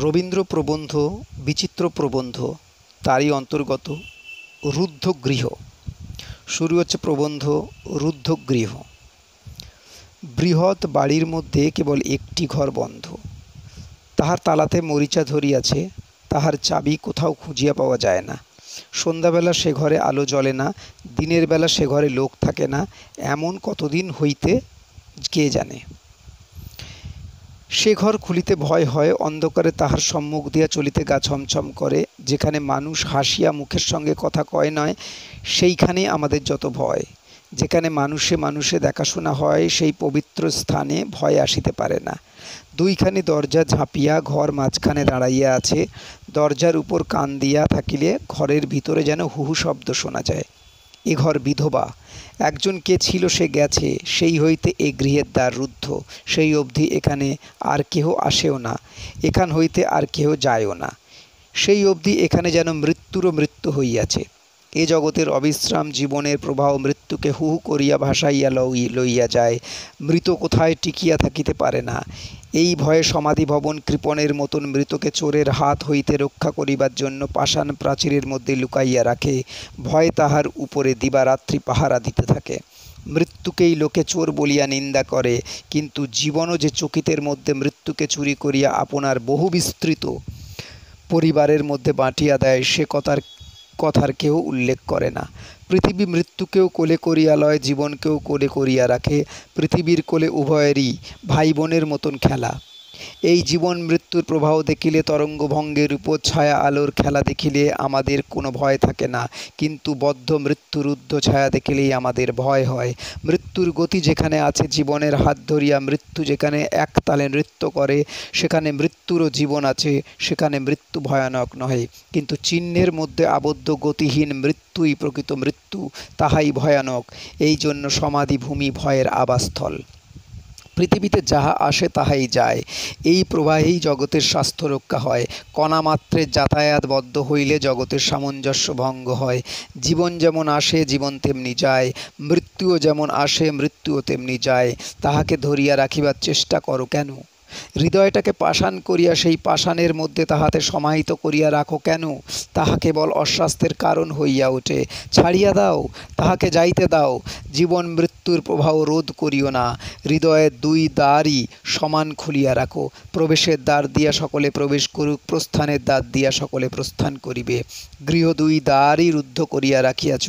রবীন্দ্র প্রবন্ধ বিচিত্র প্রবন্ধ তারই অন্তর্গত রুদ্ধগৃহ। শুরু হচ্ছে প্রবন্ধ রুদ্ধগৃহ। বৃহৎ বাড়ির মধ্যে কেবল একটি ঘর বন্ধ, তাহার তালাতে মরিচা ধরিয়াছে, তাহার চাবি কোথাও খুঁজিয়া পাওয়া যায় না। সন্ধ্যাবেলা সে ঘরে আলো জ্বলে না, দিনের বেলা সে ঘরে লোক থাকে না, এমন কতদিন হইতে কে জানে। সে ঘর খুলিতে ভয় হয়, অন্ধকারে তাহার সম্মুখ দিয়া চলিতে গা ছমছম করে। যেখানে মানুষ হাসিয়া মুখের সঙ্গে কথা কয় নয়, সেইখানে আমাদের যত ভয়। যেখানে মানুষে মানুষে দেখাশোনা হয়, সেই পবিত্র স্থানে ভয় আসিতে পারে না। দুইখানি দরজা ঝাঁপিয়া ঘর মাঝখানে দাঁড়াইয়া আছে। দরজার উপর কান দিয়া থাকিলে ঘরের ভিতরে যেন হুহু শব্দ শোনা যায়। এ ঘর বিধবা, একজন কে ছিল সে গেছে, সেই হইতে এ গৃহের দ্বার রুদ্ধ। সেই অবধি এখানে আর কেহ আসেও না, এখান হইতে আর কেহ যায়ও না। সেই অবধি এখানে যেন মৃত্যুরও মৃত্যু হইয়াছে। এ জগতের অবিশ্রাম জীবনের প্রবাহ মৃত্যুকে হু হু করিয়া ভাসাইয়া লইয়া যায়। মৃত কোথায় টিকিয়া থাকিতে পারে না। এই ভয়ে সমাধি ভবন কৃপণের মতন মৃতকে চোরের হাত হইতে রক্ষা করিবার জন্য পাষাণ প্রাচীরের মধ্যে লুকাইয়া রাখে। ভয় তাহার উপরে দিবারাত্রি পাহারা দিতে থাকে। মৃত্যুকেই লোকে চোর বলিয়া নিন্দা করে, কিন্তু জীবনও যে চকিতের মধ্যে মৃত্যুকে চুরি করিয়া আপনার বহু বিস্তৃত পরিবারের মধ্যে বাঁটিয়া দেয়, সে কথার কেউ উল্লেখ করে না। পৃথিবী মৃত্যুকেও কোলে করিয়া লয়, জীবনকেও কোলে করিয়া রাখে। পৃথিবীর কোলে উভয়েরই ভাই বোনের মতন খেলা। এই জীবন মৃত্যুর প্রবাহ দেখিলে, তরঙ্গভঙ্গের উপর ছায়া আলোর খেলা দেখিলে আমাদের কোনো ভয় থাকে না, কিন্তু বদ্ধ মৃত্যুরুদ্ধ ছায়া দেখিলেই আমাদের ভয় হয়। মৃত্যুর গতি যেখানে আছে, জীবনের হাত ধরিয়া মৃত্যু যেখানে একতালে নৃত্য করে, সেখানে মৃত্যুরও জীবন আছে, সেখানে মৃত্যু ভয়ানক নহে। কিন্তু চিহ্নের মধ্যে আবদ্ধ গতিহীন মৃত্যুই প্রকৃত মৃত্যু, তাহাই ভয়ানক। এই জন্য সমাধিভূমি ভয়ের আবাসস্থল। পৃথিবীতে যাহা আসে তাহাই যায়, এই প্রবাহেই জগতের স্বাস্থ্য রক্ষা হয়। কণামাত্রের যাতায়াত বদ্ধ হইলে জগতের সামঞ্জস্য ভঙ্গ হয়। জীবন যেমন আসে জীবন তেমনি যায়, মৃত্যুও যেমন আসে মৃত্যুও তেমনি যায়। তাহাকে ধরিয়া রাখিবার চেষ্টা করো কেন? হৃদয়টাকে পাষাণ করিয়া সেই পাষাণের মধ্যে তাহাতে সমাহিত করিয়া রাখো কেন? তাহা কেবল অস্বাস্থ্যের কারণ হইয়া ওঠে। ছাড়িয়া দাও, তাহাকে যাইতে দাও। জীবন মৃত্যুর প্রবাহ রোধ করিও না। হৃদয়ের দুই দ্বারই সমান খুলিয়া রাখো। প্রবেশের দ্বার দিয়া সকলে প্রবেশ করুক, প্রস্থানের দ্বার দিয়া সকলে প্রস্থান করিবে। গৃহ দুই দ্বারই রুদ্ধ করিয়া রাখিয়াছ।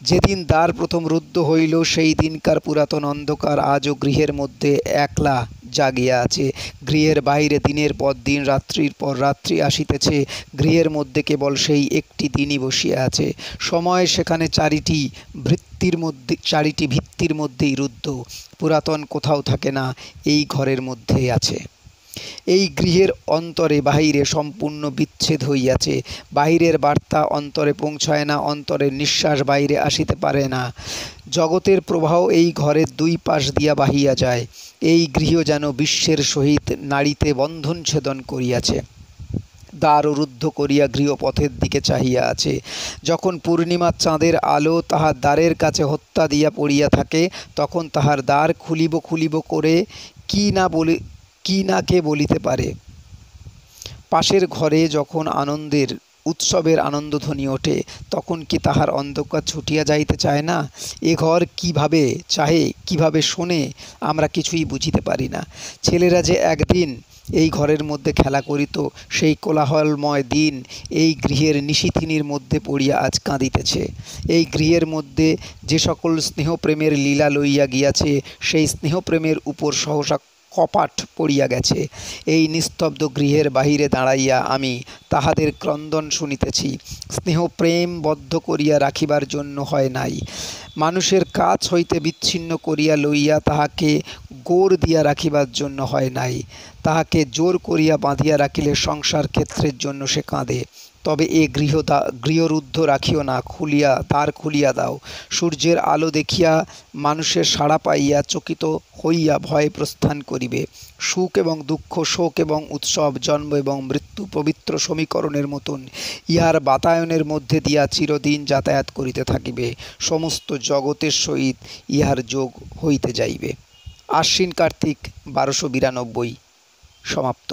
যেদিন দ্বার প্রথম রুদ্ধ হইল, সেই দিনকার পুরাতন অন্ধকার আজও গৃহের মধ্যে একলা জাগিয়া আছে। গৃহের বাহিরে দিনের পর দিন রাত্রির পর রাত্রি আসিতেছে, গৃহের মধ্যে কেবল সেই একটি দিনই বসিয়া আছে। সময় সেখানে চারিটি ভিত্তির মধ্যেই রুদ্ধ। পুরাতন কোথাও থাকে না, এই ঘরের মধ্যেই আছে। এই গৃহের অন্তরে বাহিরে সম্পূর্ণ বিচ্ছেদ হইয়াছে। বাহিরের বার্তা অন্তরে পৌঁছায় না, অন্তরের নিঃশ্বাস বাহিরে আসিতে পারে না। জগতের প্রবাহ এই ঘরের দুই পাশ দিয়া বাহিয়া যায়। এই গৃহ যেন বিশ্বের সহিত নাড়িতে বন্ধন ছেদন করিয়াছে। দ্বার রুদ্ধ করিয়া গৃহপথের দিকে চাহিয়া আছে। যখন পূর্ণিমার চাঁদের আলো তাহার দ্বারের কাছে হত্যা দিয়া পড়িয়া থাকে, তখন তাহার দ্বার খুলিব করে কি না কে বলিতে পারে। পাশের ঘরে যখন উৎসবের আনন্দধ্বনি ওঠে, তখন কি তাহার অন্ধকার ছুটিয়া যাইতে চায় না? এ ঘর কিভাবে চাহে, কিভাবে শোনে, আমরা কিছুই বুঝিতে পারি না। ছেলেরা যে একদিন এই ঘরের মধ্যে খেলা করিত, সেই কোলাহলময় দিন এই গৃহের নিশিথিনীর মধ্যে পড়িয়া আজ কাঁদিতেছে। এই গৃহের মধ্যে যে সকল স্নেহপ্রেমের লীলা লইয়া গিয়াছে, সেই স্নেহপ্রেমের উপর সহসা কপাট পড়িয়া গেছে। এই নিস্তব্ধ গৃহের বাহিরে দাঁড়াইয়া আমি তাহাদের ক্রন্দন শুনিতেছি। স্নেহ প্রেম বদ্ধ করিয়া রাখিবার জন্য হয় নাই, মানুষের কাছ হইতে বিচ্ছিন্ন করিয়া লইয়া তাহাকে গোর দিয়া রাখিবার জন্য হয় নাই। তাহাকে জোর করিয়া বাঁধিয়া রাখিলে সংসার ক্ষেত্রের জন্য সে কাঁদে। তবে এ গৃহরুদ্ধ রাখিও না, দ্বার খুলিয়া দাও। সূর্যের আলো দেখিয়া মানুষের সাড়া পাইয়া চকিত হইয়া ভয়ে প্রস্থান করিবে। সুখ এবং দুঃখ, শোক এবং উৎসব, জন্ম এবং মৃত্যু পবিত্র সমীকরণের মতন ইহার বাতায়নের মধ্যে দিয়া চিরদিন যাতায়াত করিতে থাকিবে। সমস্ত জগতের সহিত ইহার যোগ হইতে যাইবে। আশ্বিন কার্তিক 1292 সমাপ্ত।